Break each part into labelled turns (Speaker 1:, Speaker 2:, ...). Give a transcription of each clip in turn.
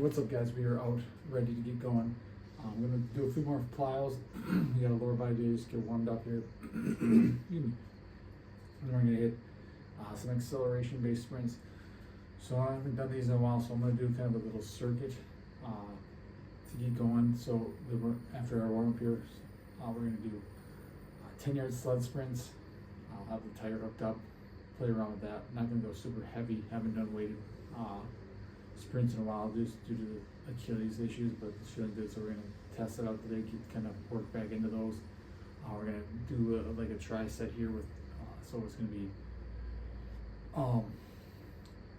Speaker 1: What's up, guys? We are out ready to get going. I'm gonna do a few more plyos. We got a lower body day, just get warmed up here. And we're gonna hit some acceleration based sprints. So I haven't done these in a while, so I'm gonna do kind of a little circuit to get going. So after our warm up here, we're gonna do 10-yard sled sprints. I'll have the tire hooked up, play around with that. Not gonna go super heavy. Haven't done weighted sprints in a while just due to the Achilles issues, but it's feeling good, so we're gonna test it out today, kind of work back into those. We're gonna do like a tri-set here with, so it's gonna be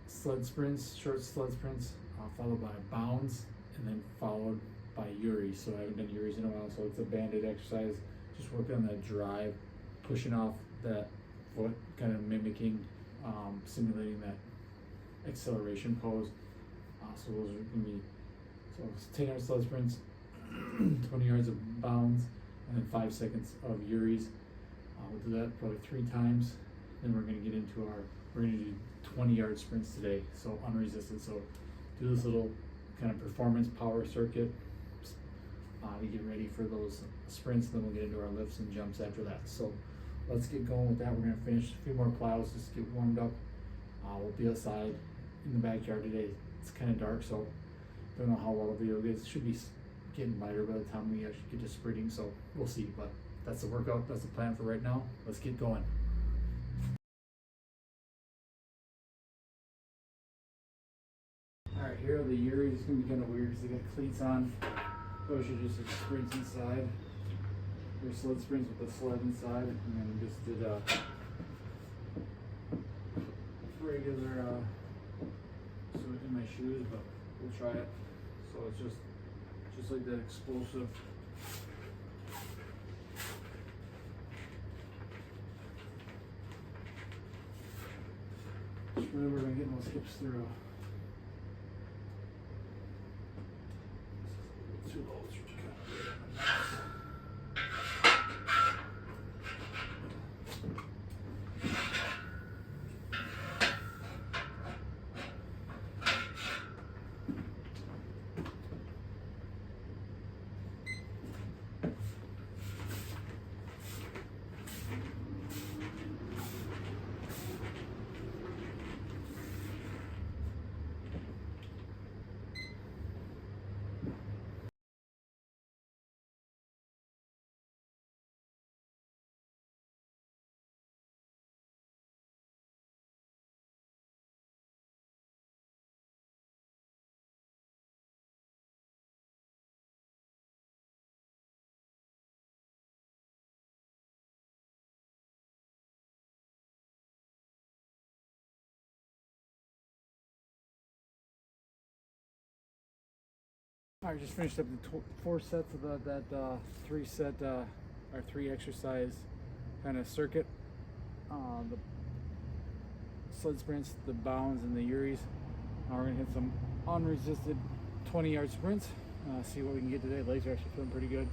Speaker 1: sled sprints, short sled sprints, followed by bounds, and then followed by Uris. So I haven't done Uris in a while, so it's a banded exercise, just working on that drive, pushing off that foot, kind of mimicking, simulating that acceleration pose. So those are gonna be, so it's 10-yard sled sprints, 20 yards of bounds, and then 5 seconds of Uris. We'll do that probably 3 times. Then we're gonna get into we're gonna do 20-yard sprints today, so unresisted. So do this little kind of performance power circuit to get ready for those sprints, and then we'll get into our lifts and jumps after that. So let's get going with that. We're gonna finish a few more plyos, just get warmed up. We'll be outside in the backyard today. It's kind of dark, so don't know how well the video gets. It should be getting lighter by the time we actually get to sprinting, so we'll see. But that's the workout, that's the plan for right now. Let's get going. All right, here are the Uris. It's gonna be kind of weird because they got cleats on. Those are just like sprints inside. There's sled sprints with the sled inside, and then we just did regular so in my shoes, but we'll try it. So it's just like that explosive. Just remember we're getting those hips through. Too low. I just finished up the 4 sets of that 3-set or 3 exercise kind of circuit. The sled sprints, the bounds, and the Uris. Now we're gonna hit some unresisted 20-yard sprints. See what we can get today. Legs are actually feeling pretty good.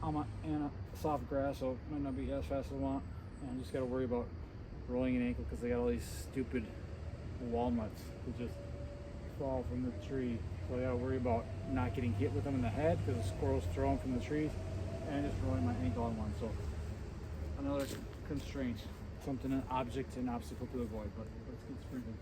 Speaker 1: I'm in a soft grass, so it might not be as fast as I want. And I just gotta worry about rolling an ankle because they got all these stupid walnuts that just fall from the tree. So I gotta worry about not getting hit with them in the head because the squirrels throw them from the trees, and just rolling my ankle on one. So another constraint, something, an object, an obstacle to avoid. But let's get sprinting.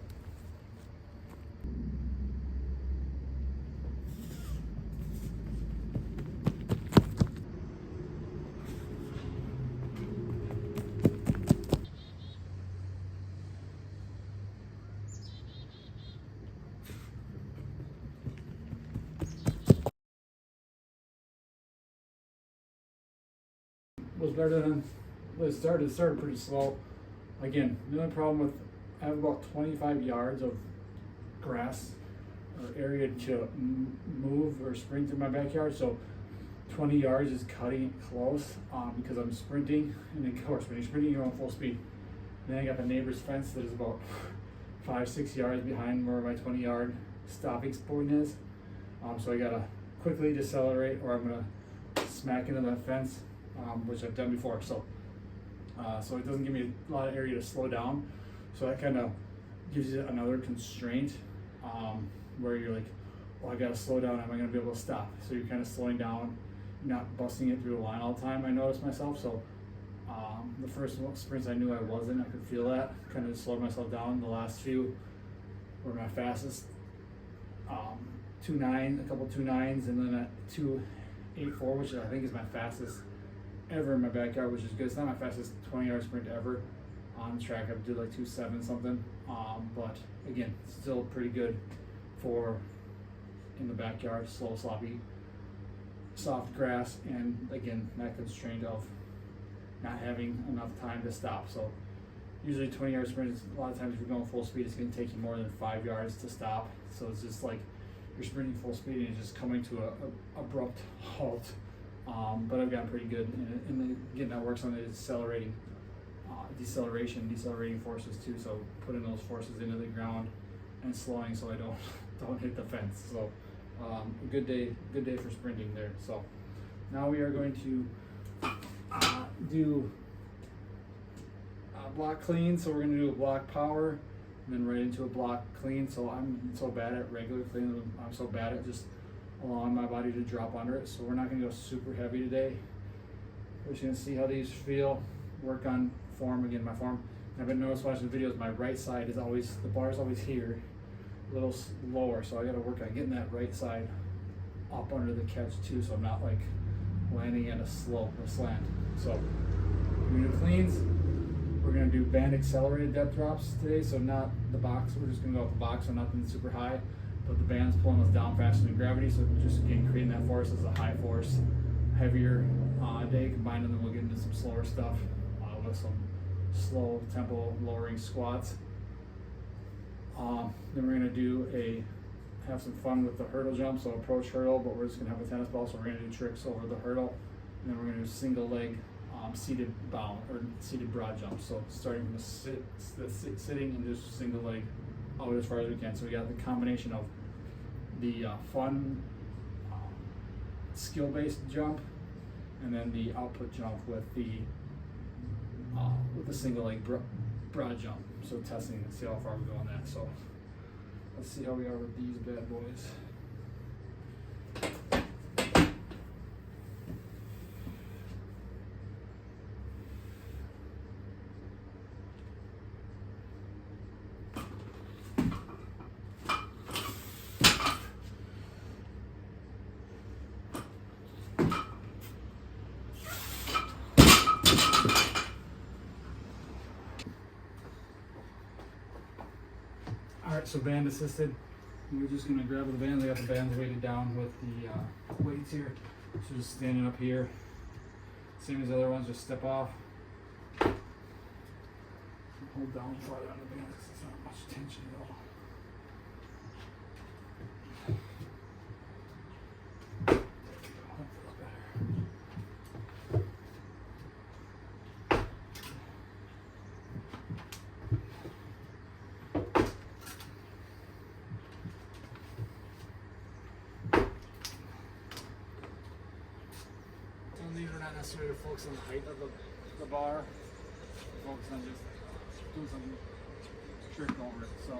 Speaker 1: Was better than it started. It started pretty slow. Again, the only problem with, I have about 25 yards of grass or area to move or sprint in my backyard. So 20 yards is cutting it close because I'm sprinting, and then of course when you're sprinting you're on full speed. And then I got the neighbor's fence that is about 5-6 yards behind where my 20-yard stopping point is. So I gotta quickly decelerate or I'm gonna smack into that fence. Which I've done before, so it doesn't give me a lot of area to slow down. So that kind of gives you another constraint where you're like well, I gotta slow down, am I gonna be able to stop? So you're kind of slowing down, not busting it through the line all the time, I noticed myself. So the first sprints I knew I wasn't, I could feel that, kind of slowed myself down. The last few were my fastest, 2.9, a couple 2.9s, and then a 2.84, which I think is my fastest ever in my backyard, which is good. It's not my fastest 20-yard sprint ever on the track. I did like 2.7 something, but again, still pretty good for in the backyard, slow, sloppy, soft grass, and again, that constraint of not having enough time to stop. So usually 20-yard sprints, a lot of times if you're going full speed, it's going to take you more than 5 yards to stop. So it's just like you're sprinting full speed and you're just coming to a abrupt halt. But I've gotten pretty good, and again, that works on the decelerating forces too. So putting those forces into the ground and slowing so I don't hit the fence. So a good day for sprinting there. So now we are going to do block clean. So we're going to do a block power and then right into a block clean. So I'm so bad at regular clean, I'm so bad at just allowing my body to drop under it. So we're not going to go super heavy today. We're just going to see how these feel, work on form. Again, my form, I've been noticed watching the videos, my right side is always, the bar is always here, a little lower. So I got to work on getting that right side up under the catch too, so I'm not like landing at a slope or slant. So we're going to do cleans. We're going to do band accelerated depth drops today. So not the box, we're just going to go up the box, so nothing super high, but the band's pulling us down faster than gravity. So just again, creating that force as a high force, heavier day combined, and then we'll get into some slower stuff with some slow tempo lowering squats. Then we're going to have some fun with the hurdle jump, so approach hurdle, but we're just going to have a tennis ball, so we're going to do tricks over the hurdle, and then we're going to do single leg seated bound or seated broad jump. So starting from the sitting and just single leg out as far as we can. So we got the combination of the fun skill-based jump, and then the output jump with the single leg broad jump. So testing and see how far we go on that. So let's see how we are with these bad boys. Alright, so band assisted. We're just going to grab the band. We got the bands weighted down with the weights here. So just standing up here. Same as the other ones, just step off. Hold down farther on the band because there's not much tension at all. These are not necessarily focus on the height of the bar, focus on just doing some trick over it. So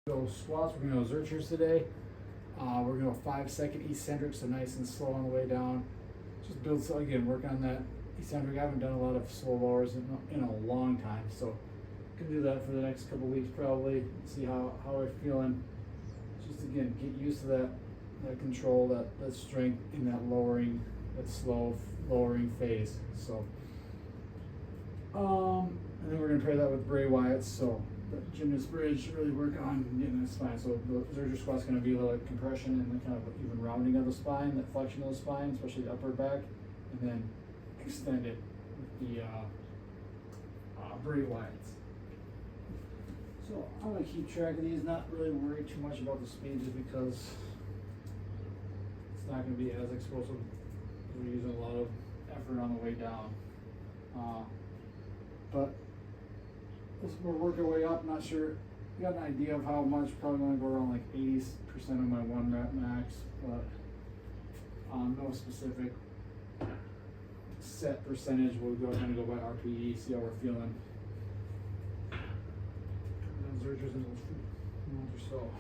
Speaker 1: Go squats, we're gonna go Zerchers today. We're gonna go 5 second eccentric, so nice and slow on the way down. Just build, so again, work on that eccentric. I haven't done a lot of slow lowers in a long time, so can do that for the next couple weeks probably. See how we're feeling. Just again, get used to that control, that strength in that lowering, that slow lowering phase. So, and then we're gonna pair that with Bray Wyatt's. So the gymnast bridge, really work on getting the spine. So the Zercher squat's gonna be a little compression and the kind of even rounding of the spine, that flexion of the spine, especially the upper back, and then extend it with the Bray Wyatt's. So I'm gonna keep track of these, not really worry too much about the speed just because it's not gonna be as explosive. We're using a lot of effort on the way down. But we'll work our way up. Not sure, got an idea of how much, probably gonna go around like 80% of my 1 rep max, but no specific set percentage. We'll go ahead and go by RPE, see how we're feeling. Zerchers in a month or so.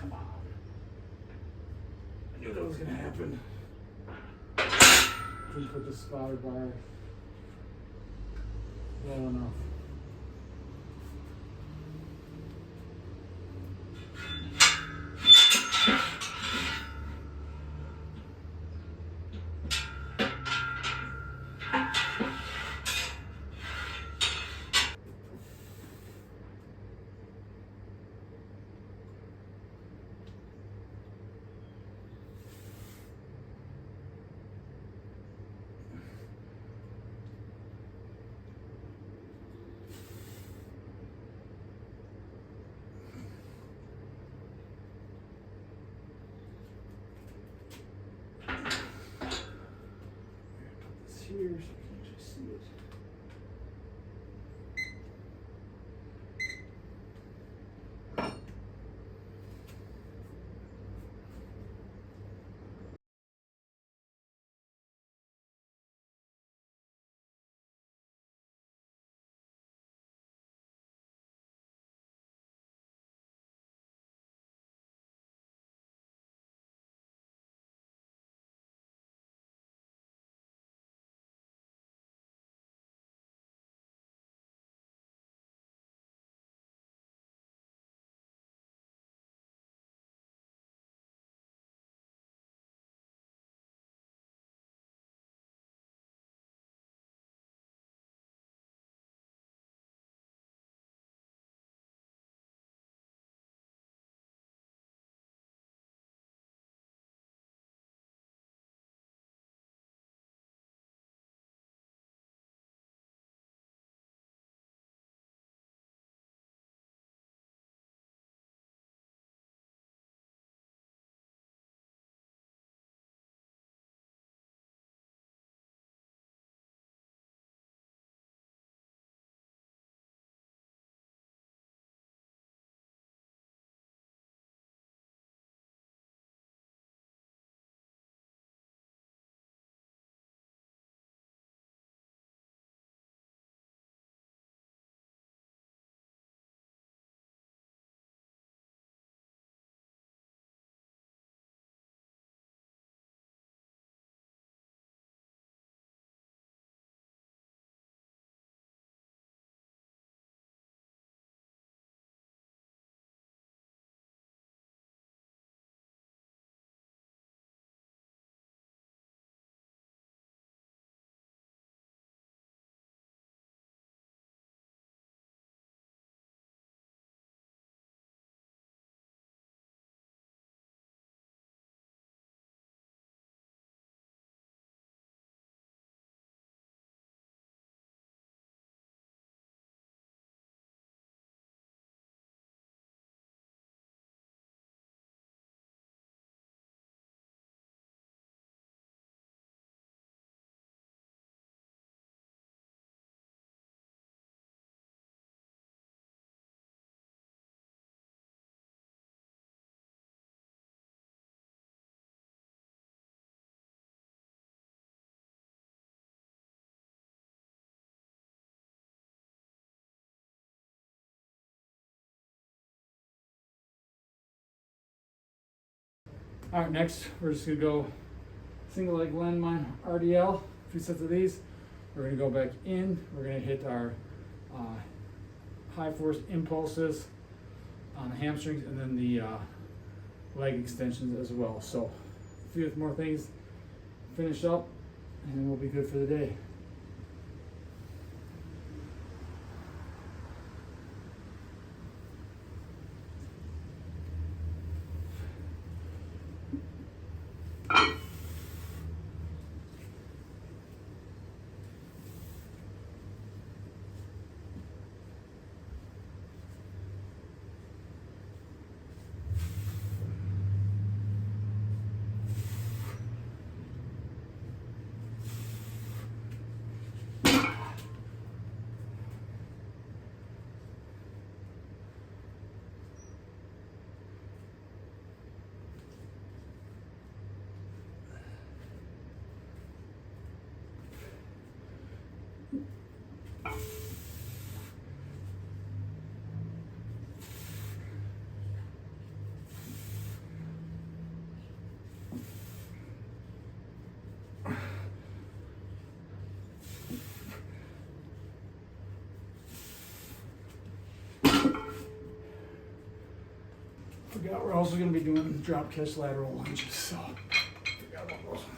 Speaker 1: Come on. I knew that was gonna happen. Didn't put the spotter bar well enough. Here. All right, next we're just gonna go single leg landmine RDL, 2 sets of these. We're gonna go back in, we're gonna hit our high force impulses on the hamstrings and then the leg extensions as well. So a few more things, finish up, and then we'll be good for the day. Forgot we're also going to be doing drop catch lateral lunges, so forgot about those.